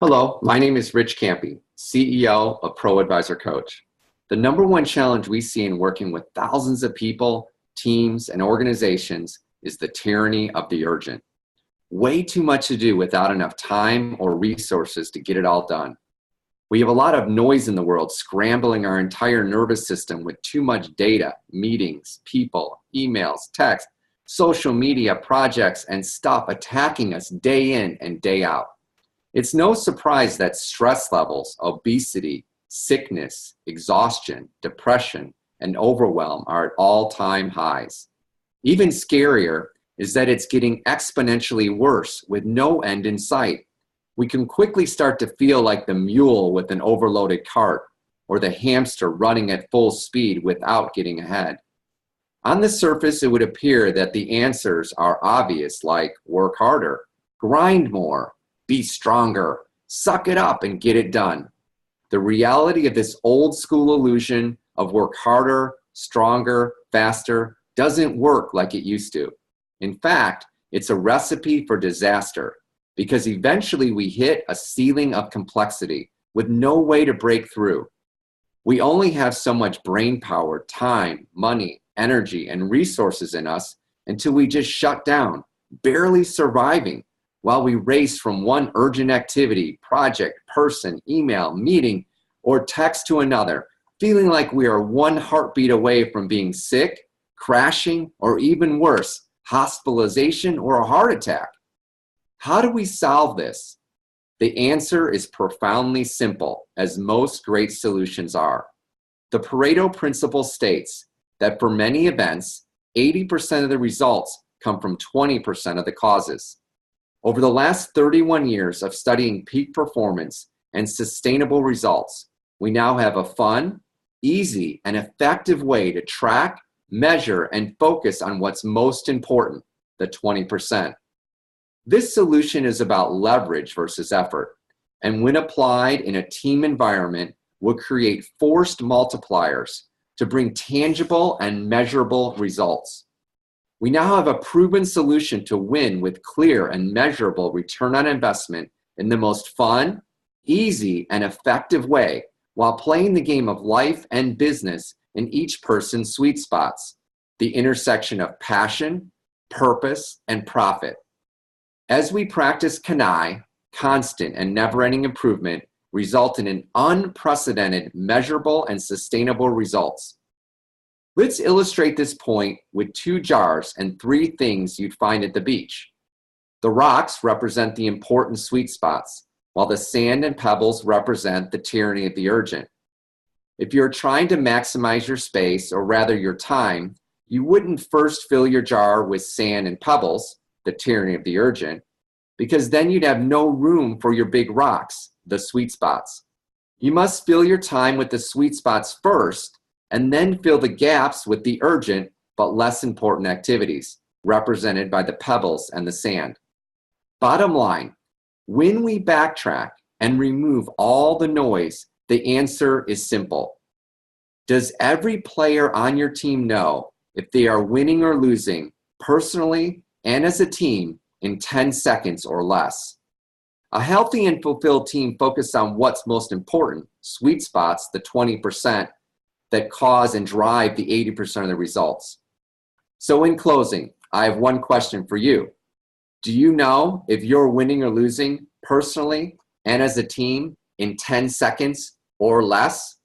Hello, my name is Rich Campy, CEO of ProAdvisorCoach. The number one challenge we see in working with thousands of people, teams, and organizations is the tyranny of the urgent. Way too much to do without enough time or resources to get it all done. We have a lot of noise in the world scrambling our entire nervous system with too much data, meetings, people, emails, text, social media, projects, and stuff attacking us day in and day out. It's no surprise that stress levels, obesity, sickness, exhaustion, depression, and overwhelm are at all-time highs. Even scarier is that it's getting exponentially worse with no end in sight. We can quickly start to feel like the mule with an overloaded cart or the hamster running at full speed without getting ahead. On the surface, it would appear that the answers are obvious, like work harder, grind more, be stronger, suck it up and get it done. The reality of this old school illusion of work harder, stronger, faster doesn't work like it used to. In fact, it's a recipe for disaster because eventually we hit a ceiling of complexity with no way to break through. We only have so much brain power, time, money, energy, and resources in us until we just shut down, barely surviving, while we race from one urgent activity, project, person, email, meeting, or text to another, feeling like we are one heartbeat away from being sick, crashing, or even worse, hospitalization or a heart attack. How do we solve this? The answer is profoundly simple, as most great solutions are. The Pareto principle states that for many events, 80% of the results come from 20% of the causes. Over the last 31 years of studying peak performance and sustainable results, we now have a fun, easy, and effective way to track, measure, and focus on what's most important, the 20%. This solution is about leverage versus effort, and when applied in a team environment, will create forced multipliers to bring tangible and measurable results. We now have a proven solution to win with clear and measurable return on investment in the most fun, easy, and effective way while playing the game of life and business in each person's sweet spots, the intersection of passion, purpose, and profit. As we practice CANI, constant and never-ending improvement, result in an unprecedented, measurable, and sustainable results. Let's illustrate this point with 2 jars and 3 things you'd find at the beach. The rocks represent the important sweet spots, while the sand and pebbles represent the tyranny of the urgent. If you're trying to maximize your space, or rather your time, you wouldn't first fill your jar with sand and pebbles, the tyranny of the urgent, because then you'd have no room for your big rocks, the sweet spots. You must fill your time with the sweet spots first, and then fill the gaps with the urgent but less important activities, represented by the pebbles and the sand. Bottom line, when we backtrack and remove all the noise, the answer is simple. Does every player on your team know if they are winning or losing, personally and as a team, in 10 seconds or less? A healthy and fulfilled team focuses on what's most important, sweet spots, the 20%, that cause and drive the 80% of the results. So in closing, I have one question for you. Do you know if you're winning or losing personally and as a team in 10 seconds or less?